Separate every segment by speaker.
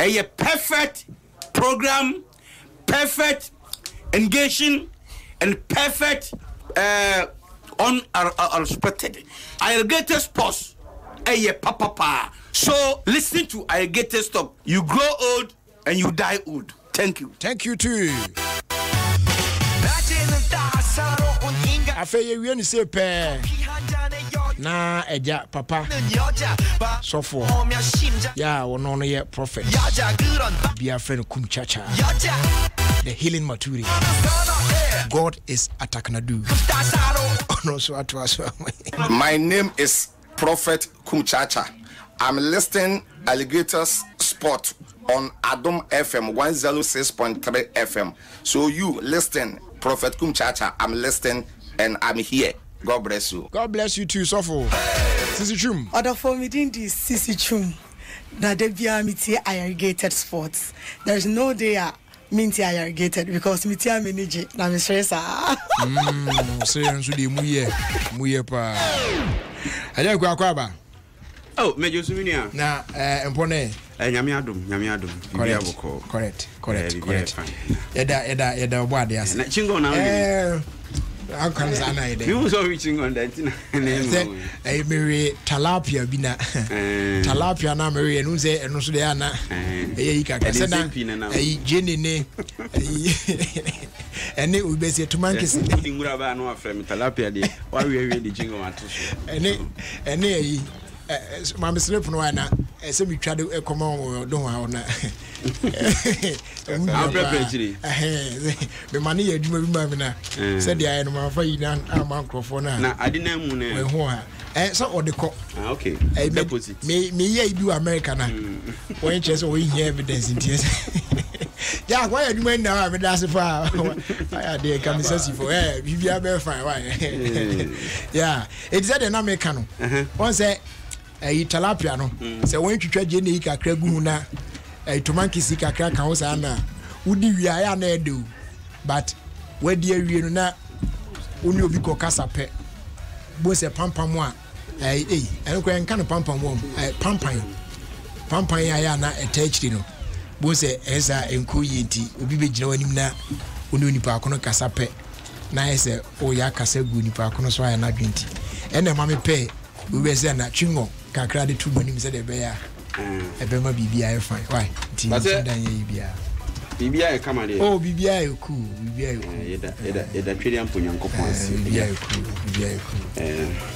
Speaker 1: A perfect program, perfect engaging, and perfect unexpected. Ayarigated sports. Papa. So listen to Ayarigated stop. You grow old and you die old. Thank you.
Speaker 2: Thank you too. I feel you when you say pair. Na Adjei papa so for yeah no yet prophet be a friend kum chacha the healing maturi God is attacknadu.
Speaker 3: My name is Prophet Kumchacha. I'm listening Alligators Sport on Adom FM 106.3 FM. So you listen Prophet Kumchacha. I'm listening and I'm here. God bless you.
Speaker 2: God bless you too, Sofo. Sisi Chum.
Speaker 4: Other for me didn't this Sisi Chum. That they be a meeting Ayarigated sports. There's no day minti Ayarigated because meeting a manager. Na me stress
Speaker 2: say nso de muye pa. Adjei kwa ba.
Speaker 1: Oh, mejo suminia.
Speaker 2: Na empone.
Speaker 1: Nyame Adom.
Speaker 2: Correct. Eda Oboadie ase.
Speaker 1: Na chingo na
Speaker 2: how can I say?
Speaker 1: You so reaching on that.
Speaker 2: I marry tilapia bina. Tilapia na marry and who say and no so they are na. Eh Jenny ne. And it will be say to monkeys.
Speaker 1: Putting rubber no from tilapia dey. Why we ready jingo atoso.
Speaker 2: And Mama sleep no na. Say me try to come on don't want na.
Speaker 1: I'm prepared.
Speaker 2: The money you do me na. Said the I no ma fa yi na microphone na.
Speaker 1: I didn't know na.
Speaker 2: We ho so o de ko.
Speaker 1: Okay. Deposit.
Speaker 2: Me here do America na. When chese we hear evidence in tears. Yeah, why you do now me that's fa. I dey come say for bibia be fine why. Yeah, it said na America no. One say tilapia no. Say when twitwa je ne kakra gu na to monkey see kakra kan wo na wudi wi aya na edo but wadi awie no na oni obi ko kasa pe bo se pampam a enko en kan pampam wo pampan aya na etachiri no bo se esa enko yenti obi be gina wanim na oni onipa akono kasa pe na ese o ya kasa gu onipa akono so aya na dwenti ene ma me pe we be se na twingo kakra de tu manim se de be ya ebema bibia fine why ti dan ye bibia
Speaker 1: bibia come there
Speaker 2: oh bibia cool bibia
Speaker 1: eda twere ampo nyankopon ase
Speaker 2: bibia cool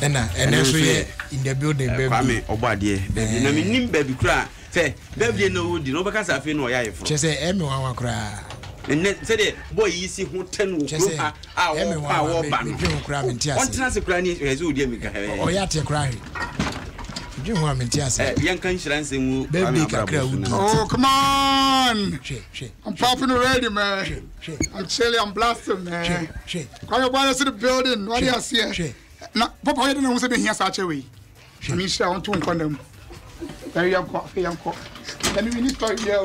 Speaker 2: and so here in the building baby
Speaker 1: Kwame Oboadie na me nim baby kura say baby no wodi no beka safe no ya yefro
Speaker 2: che say emi wan kura
Speaker 1: and say the boy yi si ho 10 wo a wo ba no
Speaker 2: kura me ntia
Speaker 1: on tena se kura ni eze odi mi ka
Speaker 2: o ya te kura you want me to say
Speaker 1: young insurance
Speaker 2: baby
Speaker 5: oh come on I'm popping already man I'm chilling I'm blasting man Kwame Oboadie to the building what do you see now papa you don't know say here such a way I mean sure I want to condemn there you go then we need story here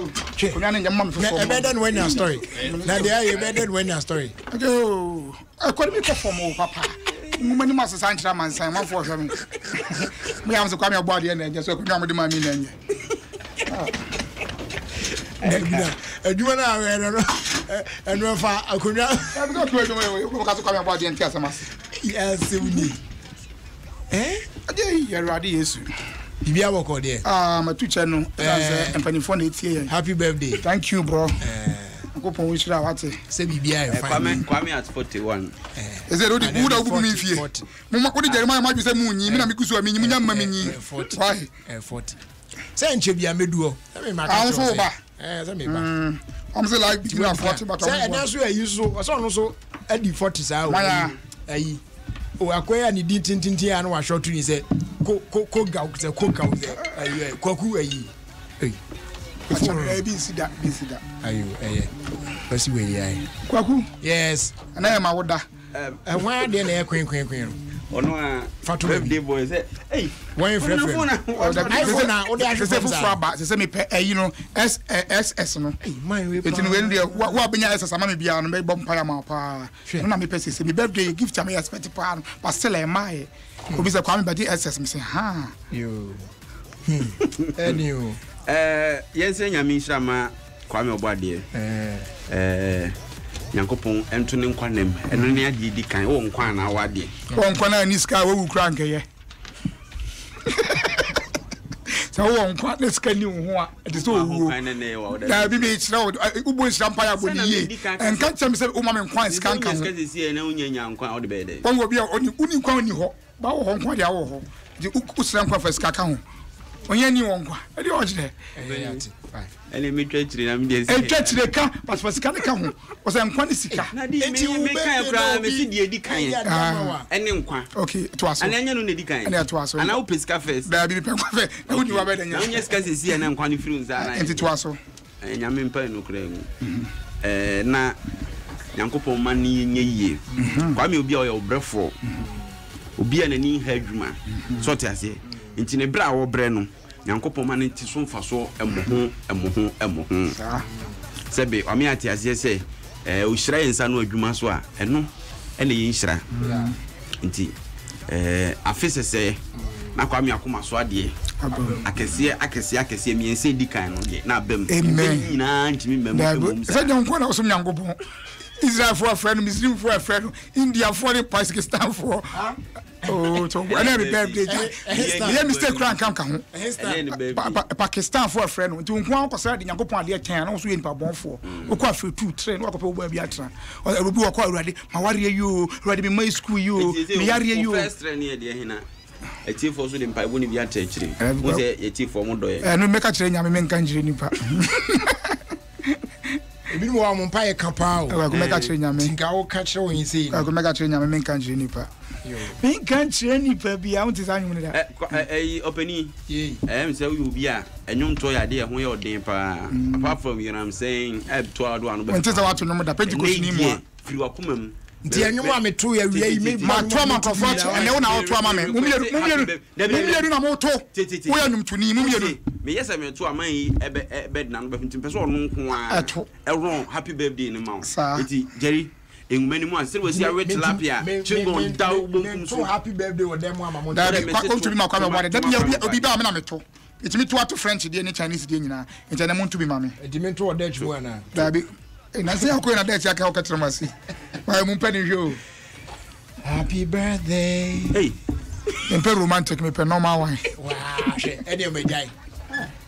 Speaker 5: kuna na mama for
Speaker 2: better when your story now there you better when your story
Speaker 5: oh I could be perform papa mumani masa sanchira mansan man for hwe me me am so Kwame Oboadie na je so kwanya mo de ma mi na nye
Speaker 2: aduma na we no eno fa akonya
Speaker 5: I go to aduma we ko so Kwame Oboadie ntia samas
Speaker 2: yes we need
Speaker 5: Adjei Yarade Yesu
Speaker 2: bibia woko de
Speaker 5: ma tu che no say empanifo na etie
Speaker 2: happy birthday
Speaker 5: thank you bro Kopon we shira wate
Speaker 2: say bibia
Speaker 1: fine Kwame at 41
Speaker 5: is it odi buda gugu mi fie mo ko di Jeremiah ma say mu nyi mi na mi kusu ami nyi mi nya ma mi nyi why
Speaker 2: 40 say nche bia meduo say me ma
Speaker 5: ka so ba
Speaker 2: say me ba
Speaker 5: I'm say like between 40 but
Speaker 2: say and so you so no so adi 40 sa ayi o akoya ni di tintintin ya no wa short ni say ko ga say ko ga ayi kwaku ayi
Speaker 5: be see that
Speaker 2: ayo What's we ayi
Speaker 5: kwaku
Speaker 2: yes
Speaker 5: na ya ma woda
Speaker 2: why dey na kwen
Speaker 1: ono a birthday boy say hey
Speaker 2: when friend iPhone na o dey
Speaker 5: say for aba say me pe you know SS no
Speaker 2: man we
Speaker 5: it no we dey wa benya SS ama me bia no me bom pa ya ma pa no na me pe say me birthday gift am expect pa but still am I obi say Kwame body SS me say ha
Speaker 2: yo Anyway.
Speaker 1: Yes, Yami Shama, Kwame Oboadie. Yankopon entune nkwanem eno ne adi kan wo nkwan na awade
Speaker 5: wo nkwan na ni ska wo kura nkeye so wo nkwan na ska ni ho a de so wo da bi be chira wo ubo chira mpa ya bo ni ye enka chem se o ma me nkwan ska nka ho
Speaker 1: ska se na unyanya nkwan wo de be de
Speaker 5: won wo bia oni nkwan ni ho ba wo nkwan dia wo ho de usira nkwan fa ska ka ho onye ni wo nkwan e de o jire
Speaker 1: ele me twetire na me de
Speaker 5: se twetire ka pas sika ka ho o se nkwan sika
Speaker 1: enti me kan kra me si de edi kan ene nkwan
Speaker 5: okay to aso
Speaker 1: ana nya no na edi kan
Speaker 5: ana to aso
Speaker 1: ana o pesika first
Speaker 5: da bi pe kwa fe na woni wa be da nya
Speaker 1: nya sika se na nkwan firu nza na
Speaker 5: enti to aso
Speaker 1: nya me mpa no kra mu na Yankopon man ni nye yie Kwame obi a o brefo obi a nani ha adwuma so te ase enti ne bra wo bre no Yankopon man nti so mfa so emoho sebe o me ate ase se o hira yensa no adwuma so a eno ene yin hira nti afisese na Kwame akoma so ade akese mi ense di kan no de na bem na ntimi bem
Speaker 5: se de nko na so Yankopon Israel for a friend, Muslim for a friend, India for a Pakistan for. Oh, so I never birthday. Yeah, Mr. Crank come. Pakistan for a friend. To one was said in Yankopon, dear Tan, also in Pabon for. Who quite for 2 train, walk up over Biatra. Or I will be quite ready. My warrior, you ready to my school, you, you
Speaker 1: first train near the Hina. A chief also in Pabuni Biatra. Was a chief for Mondo.
Speaker 5: And no make a train, I mean, can't you?
Speaker 2: Ebi mo am pa e kapao
Speaker 5: I go make a train am
Speaker 2: tinga wo ka kire wo yin sei
Speaker 5: I go make a train am men kan train nipa men kan train nipa bia won ti sa nyum da
Speaker 1: openi say you be a enyum to ya de ho ye odin pa apart from you know I'm saying to ado anu be
Speaker 5: won ti sa wato nyum da pentecost ni mo
Speaker 1: firi wakomam
Speaker 2: nti enyum a meto ya wi yi me
Speaker 5: ma to ma comfort ene wo na wo to ama me mumieru na mo to wo ya nyum to ni mumieru
Speaker 1: me yes me to aman yi bed na no be ntim pese onu nko a eron happy birthday ni ma eti Jerry enwumani mu asere wasi awe tilapia chingon dawo bom
Speaker 2: so happy birthday wo dem ama mo
Speaker 5: da ko to bi ma kwa me wade da bia obi ba me na me to eti me to ato French de ni Chinese de nyina enti na mo to bi ma me
Speaker 2: enti me to wo da chimu ana
Speaker 5: da bi na se akọ na da chi aka o ka tremasi why mo pani hwe
Speaker 2: happy birthday
Speaker 5: hey me pe romantic me pe normal one
Speaker 2: wow eni me jai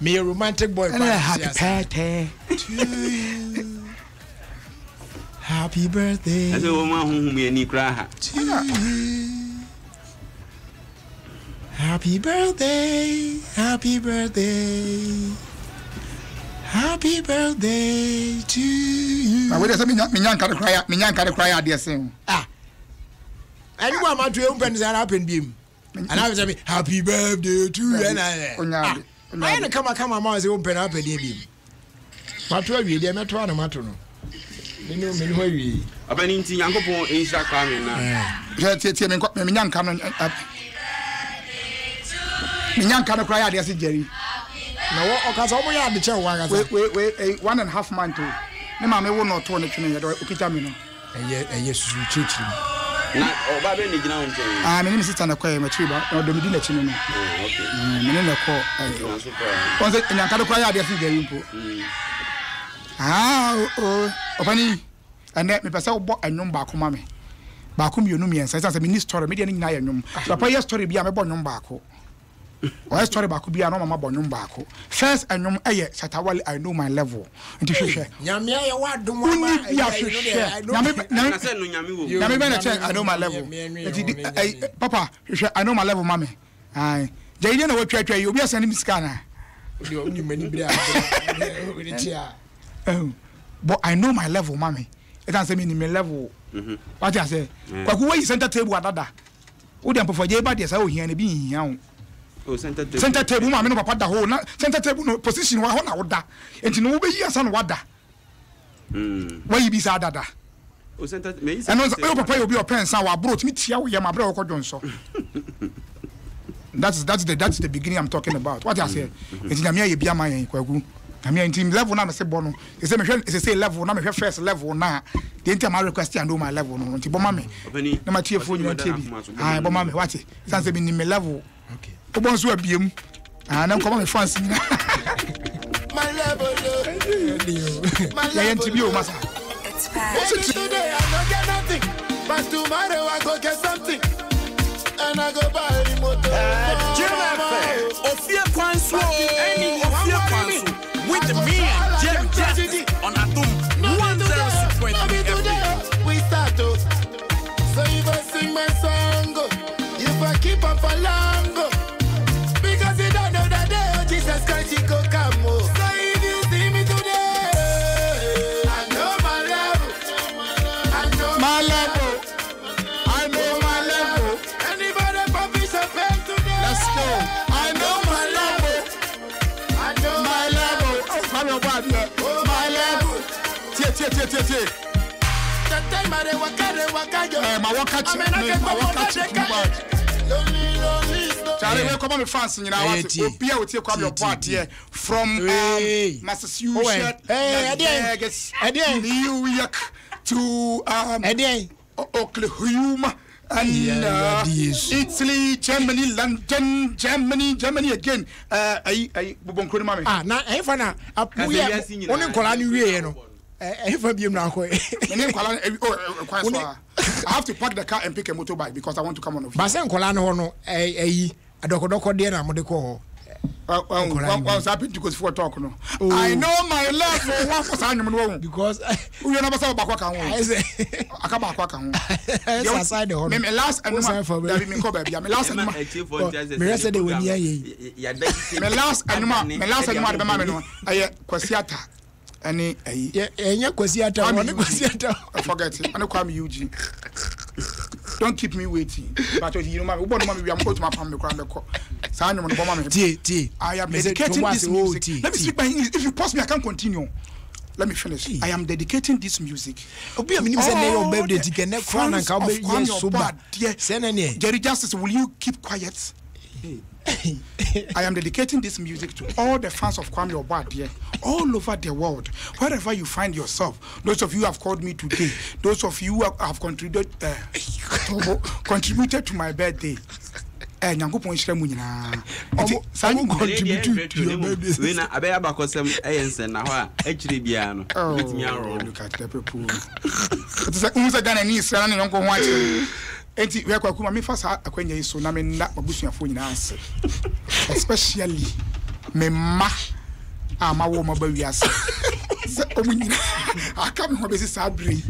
Speaker 2: me a romantic boy
Speaker 5: happy birthday
Speaker 2: to you happy birthday
Speaker 1: ase wo ma hu me ni kra ha
Speaker 2: happy birthday happy birthday happy birthday to you
Speaker 5: na we dey say me nyanka de cry ade sen
Speaker 2: anyone am to you pen say happen biem and I say happy birthday to you and I na kama ma say pen happen biem mato awie de meto na mato no me ho awie
Speaker 1: abani nti Yankopon insha Kwame na
Speaker 5: tie me nyanka no me nyanka no cry ade sen Jerry
Speaker 2: na wo okasa omo ya de che wo agasa
Speaker 5: we 1.5 month ne ma me wo no to ne twene ye do okita me no
Speaker 2: eye susu chichi
Speaker 1: na oba be ni gina won che
Speaker 5: me ni sister na kwa ma chiba na do me di na chi no
Speaker 1: okay
Speaker 5: me ne na ko on se nyanka do cry ade sen Jerry mpo opani ande me pese wo bo anwom ba ko ma me ba ko mienu mi ensa say me ni story me de ni nyina ya nwom so pa ye story bia me bo nwom ba ko why story ba ko bia no mama bo nwom ba ko first anwom eye Shatawale I know my level nti hwehwe
Speaker 2: nyame ya wadom ama
Speaker 5: ya hwehwe nyame
Speaker 1: say no nyame wo
Speaker 5: nyame be na check I know my level nti papa hwehwe I know my level mama ai jaide na watwa yi obi asane mi sika na
Speaker 2: oni mani bia we tia
Speaker 5: but I know my level mama it can say me ni my level what I say kwaku we center table adada wo de Ampofo je ba de say o hia na bi hia wo center table mama no papa da ho na center table no position wa ho na wo da enti no wo be yi asa no wada why you be sa dada
Speaker 1: o center me yi
Speaker 5: and no papa you be your pen sa wa bro timi tia wo ye ma bro ko jonso that's the beginning I'm talking about what I say enti na me ye bia man yen kwaku na me team level na me se bono e se me hwe e se level na me hwe first level na the enti ma request and do my level no enti bo ma me na ma tie fo nyina tie bi ah bo ma me what it say me ni me level
Speaker 2: okay
Speaker 5: obon so abiem And I'm coming France.
Speaker 2: My level.
Speaker 5: Yeah, NTB, Massa.
Speaker 6: It's fine.
Speaker 2: Today I don't get nothing, but tomorrow I go get something. And I go buy a remote.
Speaker 7: Ofia Kwanso, Ofia Kwanso, with me and Jem Justice on Adom 106.3
Speaker 2: we start to. So if I sing my song, if I keep up for long, because you don't know that day, Jesus Christ, he go come. So if you see me today, I know my level. I know
Speaker 5: My level. I know my level.
Speaker 2: anybody publish a pen today.
Speaker 5: Let's go. I know my level.
Speaker 2: I know
Speaker 5: My level. Oh, Kwame Oboadie. My level. Tie.
Speaker 2: the time I waka yo.
Speaker 5: My walk catch.
Speaker 2: I lonely.
Speaker 5: Charlie, welcome to France. You know, I want to be with you, Kwame Oboadie, from Massachusetts,
Speaker 2: Adjei.
Speaker 5: New York to
Speaker 2: Adjei.
Speaker 5: Oklahoma. And Italy, Germany, London, Germany again. I won't mami.
Speaker 2: Ah, na efana apuya oni kola ni wie no. Efa biem na ko.
Speaker 5: I have to park the car and pick a motorbike because I want to come on.
Speaker 2: Ba se kola no ho no adokodoko de na mo de ko.
Speaker 5: What's happened to go for talk no? I know my love for what was I
Speaker 2: Because
Speaker 5: we never saw back what I say. I come back what I
Speaker 2: aside the ho.
Speaker 5: Me last and that me ko baby. Me last and
Speaker 2: me rest the we near ye.
Speaker 5: me last and be mama no. Aye kwasiata. Ani ayi.
Speaker 2: Enya kwasiata, woni kwasiata.
Speaker 5: Forget it. I know Kwame Eugene. Don't keep me waiting. But you know, we am going to my family. I am dedicating this music. Let me speak my English. If you pause me, I can't continue. Let me finish. I am dedicating this music.
Speaker 2: Jerry
Speaker 5: Justice, will you keep quiet? I am dedicating this music to all the fans of Kwame Oboadie all over the world, wherever you find yourself. Those of you who have called me today, those of you who have contributed to my birthday. Nyankopon hira mu nyina.
Speaker 2: Some contribute to your birthday.
Speaker 1: We na abaya bakosem eyensen na ho a akire bia no. Betimi aro.
Speaker 5: Look at the people. It is a Ghana ni Israel na nko ho akire. Enti we kwa kuma me fasa akwanya iso na me na mabusuafo nyina ase. Especially me ma ama wo ma ba wiase. Se omunyina aka me ho be sabre.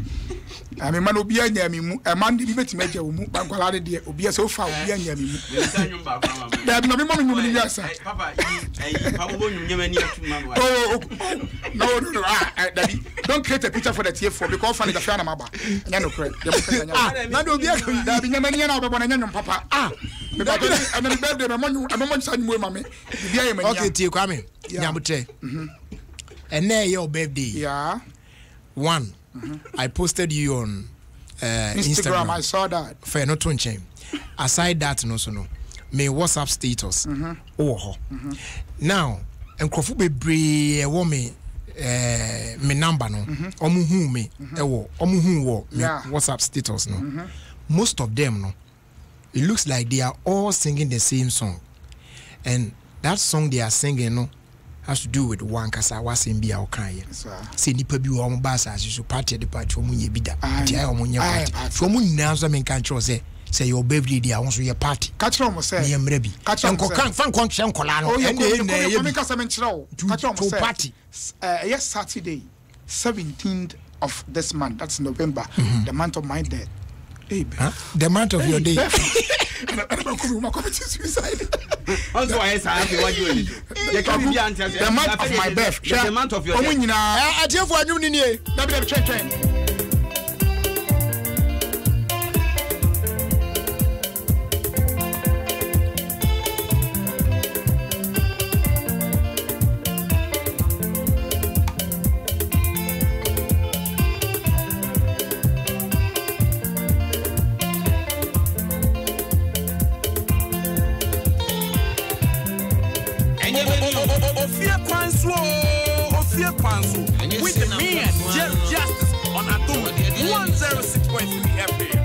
Speaker 5: Me man obi anya me mu e man de bi betime agya wo mu bankwala de de obi ase ofa obi anya me mu. Da na me ma me mu ni wiase.
Speaker 1: Papa papa bo nyum nyama ni atuma ma.
Speaker 5: Oh no daddy, don't create a picture for the TF4 because fan the fan maba. Anya no correct.
Speaker 2: Na do obi aka
Speaker 5: da bi nyama ni na obebo na nyam papa. Me ba do and the birthday me monyu amon san mu ma me. Bia ye manya.
Speaker 2: Okay, tie Kwame. Nyamutre. And now your birthday.
Speaker 5: Yeah.
Speaker 2: One. I posted you on Instagram.
Speaker 5: I saw that.
Speaker 2: Fair no to chain. Aside that, no. Me WhatsApp status. Now, nkrofo bebre wo me number no. Omu hu me omu hu wo me WhatsApp status no. Most of them no. It looks like they are all singing the same song. And that song they are singing no has to do with one kasa wasen bia okan say nipa bi wo mo ba sa so party the party wo munye bi da ti ay wo munye party so mo nyina so men kan tro say your birthday dia won so your party
Speaker 5: ka tro mo say
Speaker 2: ne mra bi enko kan fan kon hye nkola no
Speaker 5: e me ka say men tro wo ka tro mo say
Speaker 2: party
Speaker 5: yes Saturday 17th of this month, that's November, the month of my death. Hey,
Speaker 2: the month of your day.
Speaker 5: I'm committing suicide.
Speaker 1: Also, I say, what you doing?
Speaker 5: The month of my birth.
Speaker 1: The month of your day.
Speaker 2: Adjei for new nini.
Speaker 5: Check.
Speaker 7: With me and Adjei Justice on Adom 106.3 FM.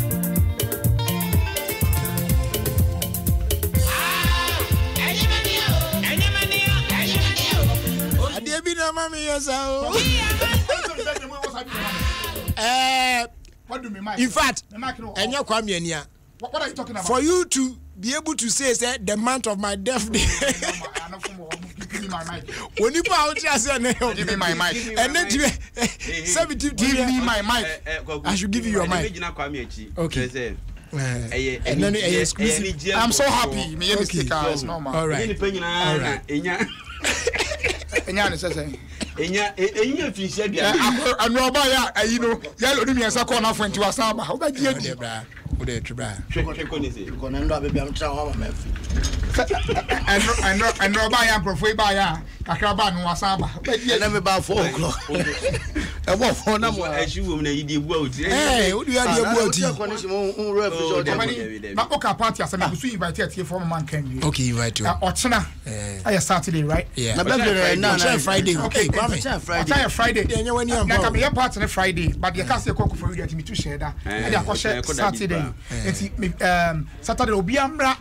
Speaker 2: na mami yes
Speaker 5: what do you mean?
Speaker 2: In fact, enya Kwame ania.
Speaker 5: What are you talking about?
Speaker 2: For you to be able to say the month of my death day.
Speaker 5: Give me my mic.
Speaker 2: When you out here say
Speaker 5: give me my mic.
Speaker 2: And then 70
Speaker 5: give me my mic.
Speaker 2: I should give you your mic. Okay. And then exclusive.
Speaker 5: I'm so happy. Me mistake is normal.
Speaker 2: All right.
Speaker 5: Enya say.
Speaker 1: Enya finished dia.
Speaker 5: Anu oba ya you know, ya lo mi esa corner for 20 asan ba. Oba gi edi.
Speaker 2: Wo dey tribra.
Speaker 6: Ko na ndo abebi am tra wa ma mafi.
Speaker 5: Anu oba ya profo ba ya kakra ba nu asan ba. Oba gi
Speaker 6: na me ba 4 o'clock. E bo fo na mo
Speaker 1: ashi wo na yidi ebu oti.
Speaker 2: Wo dey adi ebu oti.
Speaker 5: Na oka party asa me so invite tie for man kan ni.
Speaker 2: Okay, invite you.
Speaker 5: Ochina. Aye Saturday, right?
Speaker 2: Yeah.
Speaker 6: Na be na
Speaker 2: Friday. Okay,
Speaker 5: Friday.
Speaker 2: Yeah, when you am.
Speaker 5: Na come here party na Friday, but you can say kokko for you to me to share that. E dey akoshe Saturday. Saturday obi amra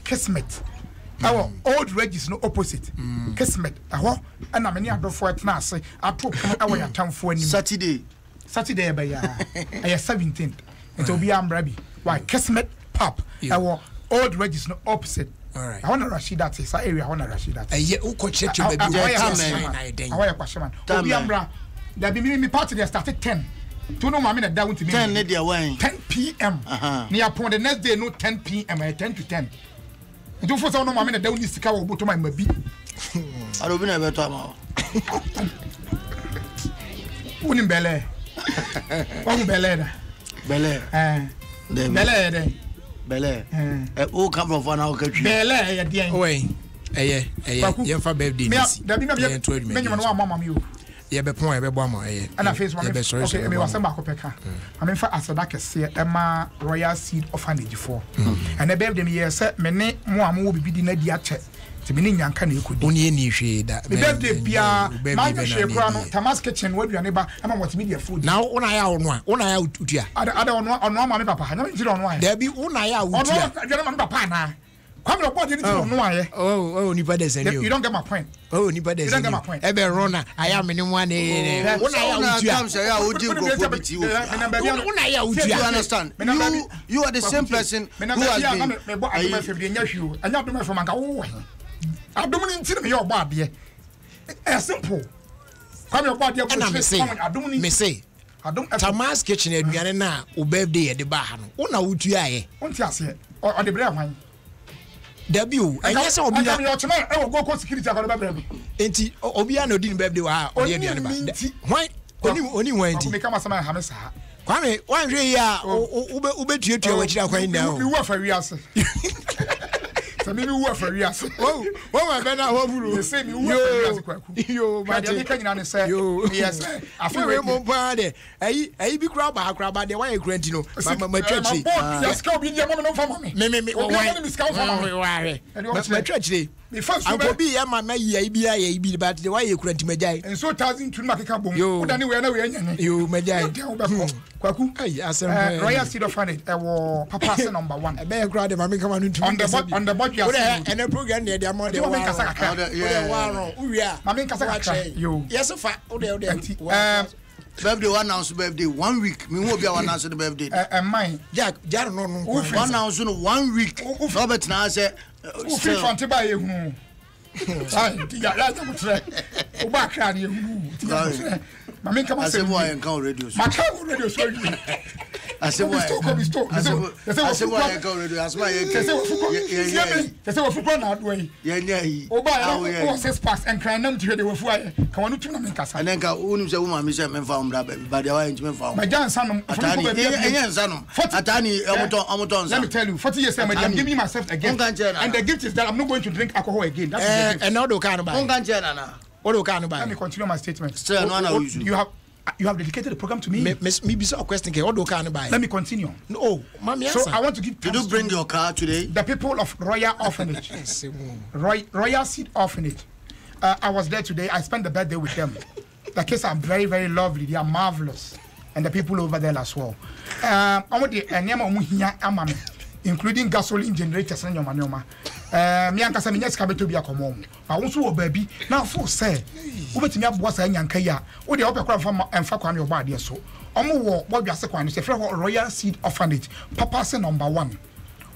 Speaker 5: Kismet. Our old regis no opposite. Kismet. Aho and na me ni adofo etna ase atop our atamfo anim. Saturday be ya. 17th. It obi amra bi. Why Kismet pop. Our old regis no opposite.
Speaker 2: All right.
Speaker 5: I want to rush that is area. I want to rush that.
Speaker 2: Yeah, who could check your baby?
Speaker 5: I want a question. Obi amra. There be me party they started 10. To know mama that down to me
Speaker 6: 10 dia wine
Speaker 5: 10 p.m. Near upon the next day no 10 p.m. 10 to 10. And to force no mama that down is to cover to my baby.
Speaker 6: I don't know better ma.
Speaker 5: Unim bele. Who bele? Bele. Bele.
Speaker 6: Who come from one hour country?
Speaker 5: Bele ya dia.
Speaker 2: Oi. Ye fa birthday this.
Speaker 5: Me no mama me o.
Speaker 2: Yeah, be point be bo am
Speaker 5: and face one okay me was ba ko peka I mean for asada kese Emma Royal Seed Orphanage for and the birthday me yes me ne mo am wo bibi di na di ache ti me ne nyanka na ekodi
Speaker 2: oni eni hwe da
Speaker 5: me birthday bia ma hwe kura no Tamas kitchen wo duane ba ama what media food
Speaker 2: now una ya ono a una ya utua
Speaker 5: ada ono ma me papa na me jira ono a
Speaker 2: there be una ya utua
Speaker 5: ono ma me papa na Kwame Oboadie ni ono aye
Speaker 2: oh nipa de send
Speaker 5: you don't get my point
Speaker 2: nipa de send e be rona aya me ne mu ana una ya utua
Speaker 6: ya odi go biti o
Speaker 2: una ya utua
Speaker 6: you understand you are the same person who has been
Speaker 5: me bo Adom FM de nya hwiu anya Adom FM anka wo Adom ni ntire me ye Oboadie simple Kwame Oboadie
Speaker 2: go me say Adom Tamas kitchen aduane na o birthday ye de ba ha no una utua ye
Speaker 5: unti ase o de bre hwan
Speaker 2: W anya say obi na
Speaker 5: yo chema e wo go security akọrọ be
Speaker 2: enti obi na odi birthday wa o ye aduane ba hwan oni hwan enti
Speaker 5: me kama sama ha me sa
Speaker 2: Kwame wan hwe ya ube tuatua wa kira kwan na o
Speaker 5: mi wo fa wiase so mi wo fa wiase
Speaker 2: wo ma be na wo buru
Speaker 5: you say mi wo fa wiase kwaku
Speaker 2: yo
Speaker 5: ma de ka nyina ne say yes
Speaker 2: afi we mo pa de ayi bi kura ba de wan ekura ntino ma twetwe
Speaker 5: yes ka obi dia mo no fa mo me wan mi ska fa mo
Speaker 2: ma twetwe me first Kobby ya ma yi ayi bi ayi bi ba de wan ekura ntimajai
Speaker 5: and so 1000 ma keka bom o da ni we na we anya ne
Speaker 2: yo majai
Speaker 5: kwaku
Speaker 2: ayi asem
Speaker 5: Royal Seed Orphanage e wo papa se number 1
Speaker 2: e be kura de ma me kama no ntimo
Speaker 5: on the budget
Speaker 2: and the program near the amount of yes,
Speaker 6: birthday one announce birthday 1 week. Me won't be announce the birthday.
Speaker 5: And mine,
Speaker 2: Jack, no,
Speaker 6: one announce 1 week. Robert now say,
Speaker 5: "Feel front to buy you." Mami come
Speaker 6: say boy and call radio.
Speaker 5: My car radio show you.
Speaker 6: I say boy. I say boy and call radio. As my say
Speaker 5: we na do
Speaker 6: yeah.
Speaker 5: O ba 6 packs and cry nam to the we fu aye. Kan wonu tuna men kasa.
Speaker 6: And then ka unu say woman me say men fa umra ba dia wa ntime fa.
Speaker 5: My dan sanom.
Speaker 6: Atani amoton.
Speaker 5: Let me tell you 40 years I'm giving myself a gift. And the gift is that I'm not going to drink alcohol again. That's the
Speaker 2: and now do can buy.
Speaker 5: Let me continue my statement.
Speaker 6: Still,
Speaker 5: you have dedicated the program to me.
Speaker 2: Me be so a question. Let
Speaker 5: me continue.
Speaker 2: No, mommy.
Speaker 5: So I want to give.
Speaker 6: Did you bring your car today?
Speaker 5: The people of Royal Orphanage, Royal Seed Orphanage. I was there today. I spent the birthday with them. The kids are very, very lovely. They are marvelous, and the people over there as well. I want the including gasoline generators and your manoma. me anka say me nyesika beto bi akomo ba wo so wo baabi na fo say wo betimi aboa sa nyanka yi a wo de opekora mfa Kwame Oboadie so omo wo bodwase kwan se frɛ Royal Seed Orphanage papa say number 1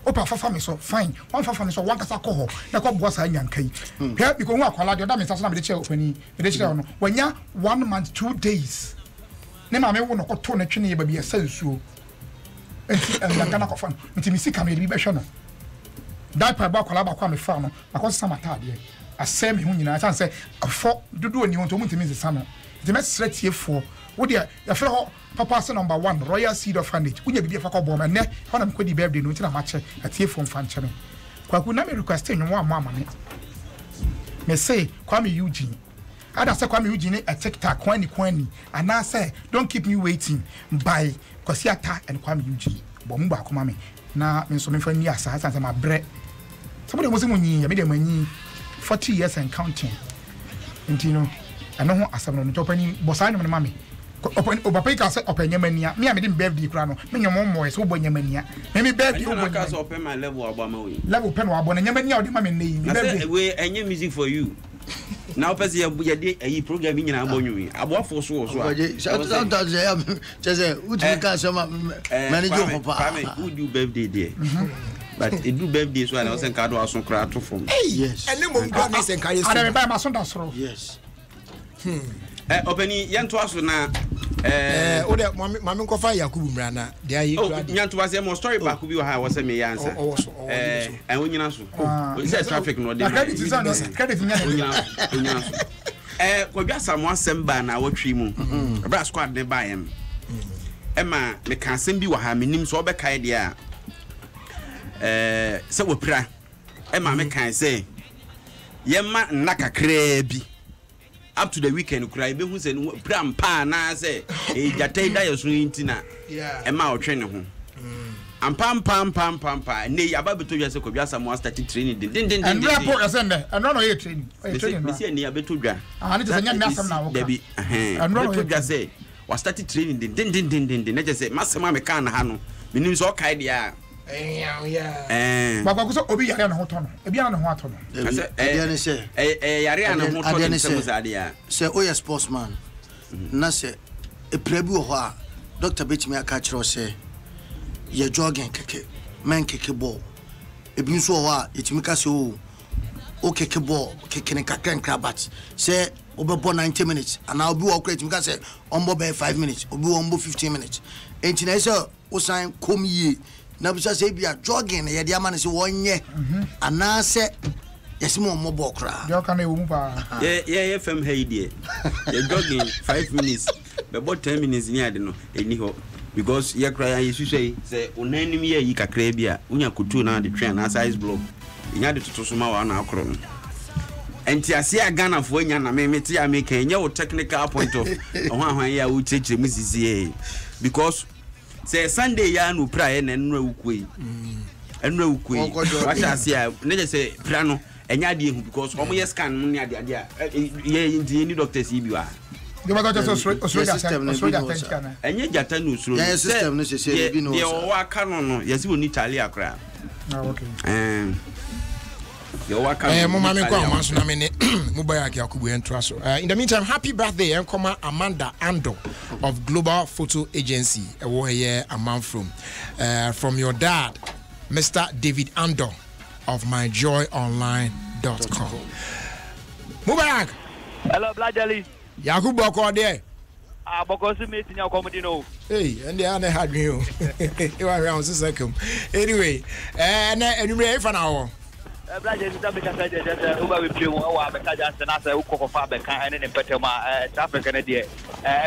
Speaker 5: opa fafa me so fine one fafa me so one kasa ko ho na ko boa sa nyanka yi hia bi ko hu akwala de da me sa so na me de che opani me de che no wanya 1 month 2 days ne ma me wo no ko to na twene ye ba bi esa nsuo enti nyanka na ko fa enti mi sika me bi be hwe no diaper ba akwala ba kwa me fa no akọ sama taade asɛ me hu nyina san sɛ afɔ dodo oni won to mu ntimi sesa no de mesrɛ tiefo wo de ya frɛ ho papa se number 1 Royal Seed Orphanage unya bibi fa kɔ bɔ ma ne ho na me kɔdi birthday no ntina ma kyɛ atiefo mfa nkyɛ me kwaku na me request nwo ama me say Kwame Eugene ada say Kwame Eugene a TikTok kwani ana say don't keep me waiting by Kwasiata and Kwame Eugene bo mu ba koma me na me so me fa ni asa san sɛ ma brɛ somebody mo se mo nyi ya me de manyi 40 years and counting. Intino, I know what as I'm not opening Bosan and Mammy. Open Obapeka said open Yemenia. Me, I didn't bear the crown. Me, your mom was over Yemenia. Maybe bear you open my level Obama. Level pen or one and Yemenia, the mammy name. We any music for you. Now, Pessi, a program in Abonu. I walk for so. Sometimes I am just a would manager for who do birthday day. But it do birthdays when I was in Cado or some crowd to form.
Speaker 2: Yes, and no more goodness and carry. I buy my son. Yes.
Speaker 1: Opening young to us now.
Speaker 2: Mamma Kofa Yakubu Brana. There you young to us a more story back who was a me answer. And when you answer, we said traffic no credit. We got someone send ban our tree moon. A brass squad they buy him. Emma, me can't send you a ham in him so back idea. So we pray. Emma me can say yemma naka krebi up to the weekend cry be hu say pram pa na say e jatay da yeso ntina Emma o twene ho am pam ne yaba beto dwa say ko dwa samo start training din
Speaker 5: and report asende and no ye training
Speaker 1: me say ne yabeto dwa
Speaker 5: ne say nya na asem na wo
Speaker 1: debi and no dwa say was start training din na just say masema me kan ha no menim so kai dia
Speaker 5: Baba kuso obi yare na hotono. Ebi na ho atono.
Speaker 6: Adene se.
Speaker 1: Yare na ho tono semuzade
Speaker 6: se oya sportsman. Na se e prebi ho a Dr. Betimi aka kire o se ye jogging keke. Men keke ball. Ebi nso ho a etimi ka se o keke ball, keke ne kakran krabat. Se obebo 90 minutes and I'll be walk etimi ka se ombo be 5 minutes, obi ombo 15 minutes. Enti na se o san kom yi na bisa say bia jogging ye dia man say wonye anase yesimo mobo kra
Speaker 5: yo kan e wo mu pa
Speaker 1: ye fam ha idie ye jogging 5 minutes be about 10 minutes ni ade no eni ho because ye kra ye susui say onanim ye yi kakra bia unya kutu na de twen na size block nya de totoso ma wa na akro no enti ase agana fo nya na me meti ya me kan nya wo technical point of ho ya wo cheche mu sisi because say Sunday ya no prayer na enura ukui what I say na just say plano enya de hu because omo yes scan mu ne ade ye ni doctors yi biwa
Speaker 5: the doctor Australia
Speaker 1: enya jata no usuro
Speaker 6: ya system no se bi no
Speaker 1: ye o aka no yesi woni Italy akra
Speaker 5: okay
Speaker 1: yo waka
Speaker 2: mo mama ko amanso na me ne mobile Yakubu entro so in the meantime happy birthday Enkoma Amanda Ando of Global Photo Agency where here a man from your dad Mr. David Ando of myjoyonline.com. Mubarak.
Speaker 8: Hello Bladjali.
Speaker 2: Yakubu ko there.
Speaker 8: Because me tinya comedy no.
Speaker 2: Hey, and they are had you. You are around second. Anyway, and you ready for now?
Speaker 8: Bladjali ta be ka say just over we play wa be ka just na say ukoko fa be kan ene petema traffic na there.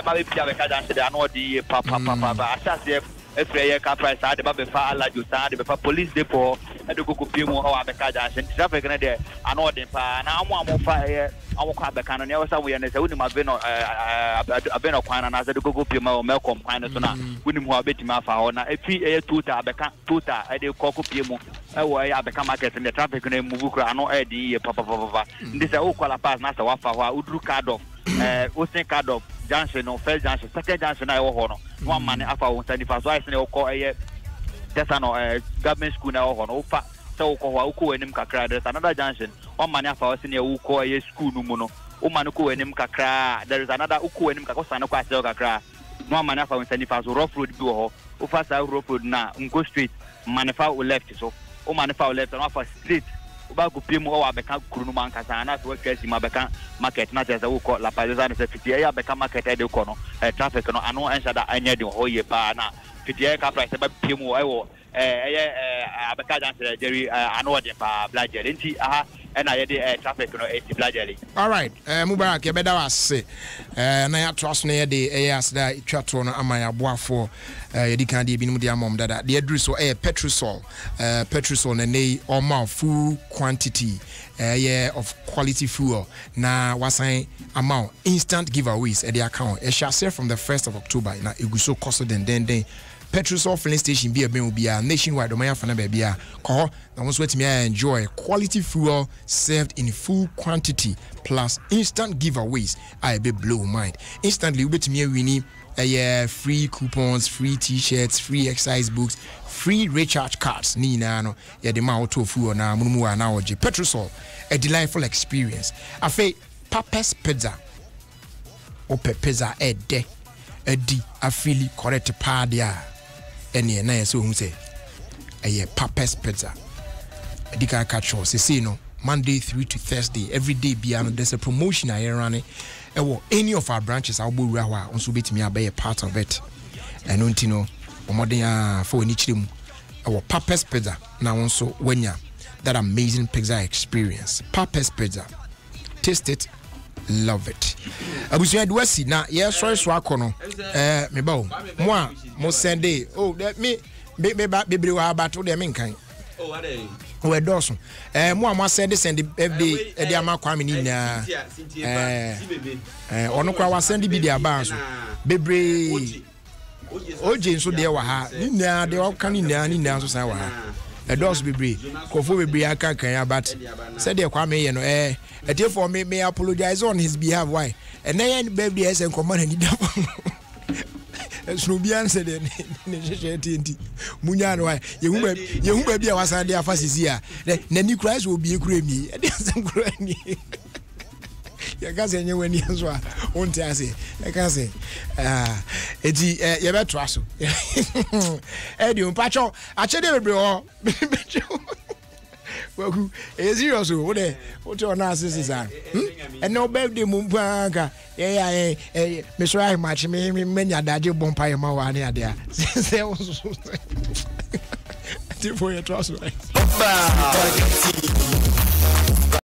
Speaker 8: Ma be pia be ka just dey no di pa asase efreye ka price ade ba be fa alajo sa ade be fa police depot e de koko pie mu wa be ka just traffic na there ano dey pa na amo fa awo kwa be kan no ne wasa wo ye ne say woni ma be no abeno kwan na say de koko pie ma o melkom kwan no so na woni mu abetimi afa ho na efi tuta be kan tuta e de koko pie mu e wo ya be kan market in the traffic na move kra ano e di papa ndi say wo kwala pass na say wa fa ho udru card of Osei card of junction no first junction second junction na e wo ho no one man afa wo sani fa so I say o ko e just no government school na wo ho no fa so ko enim kakra there's another junction on mani afa wose ne uko ye school no mu no o mani ko enim kakra there is another uko enim kakra sana ko asel kakra no mani afa wose ni fa so rough road bi wo ho o fa sa rough road na nko street mani fa o left so o mani fa o left no fa street o ba go pemu o wa beka kuru no man kasa na so twesi ma beka market na tesa wo ko la paliza na se fitie ya beka market e de ko no traffic no ano ensha da anya de ho ye pa na fitie ka price ba pemu e wo abeka dance Jerry ano de pa blajer nti aha na ye de traffic no e blajer.
Speaker 2: All right, Mubarak ye beda wase na ya trust na ye de asda twato no amaya boafo ye di kan de bi num de amom dada de adru so petrosol na nei all full quantity of quality fuel na wasan amount instant giveaways at the account e shall serve from the 1st of October na eguso cost den Petrosol filling station be a nationwide domain for na bia ko na won so wetimi enjoy quality fuel served in full quantity plus instant giveaways I be blow mind instantly we betimi wini free coupons, free t-shirts, free exercise books, free recharge cards ni na no ye de ma auto fuel na mumu na oje. Petrosol, a delightful experience. Afa Papa's Pizza ope pizza edi afili correct pa dia ene na yeso hu say Papa's Pizza edika catch us say no Monday through to Thursday every day bia no there's a promotion I running any of our branches I'll be also bet me a part of it and untino omoden for any chim our Papa's Pizza now also when ya that amazing pizza experience. Papa's Pizza, taste it, love it. Abusia Dwesi na yes sorry so akono me ba mo send day oh that me be wa battle dem nkan oh ade we doso mo send every day ama Kwame ni na ono kwa wa send bi dia ba so bebre Adjei nso de wa ha ni na de o kan ni na so san wa ha does bebre kofo bebre aka kan ya but said de Kwame ye no for me apologize on his behalf why and then baby as en command ni da Snobian said ne munya no why ye hu ba bia wasan de afa sisi a na ni Christ will be kura mi e de san kura ni ya ga se nye wani anso a onte ase e ka se eti ye be traso e di unpacho a chede bebre o waku e serious o de o to na asisi sa and no birthday mu panka me so ai match me nya daje bompa ye ma wa ne ade a se o so ti for your trust right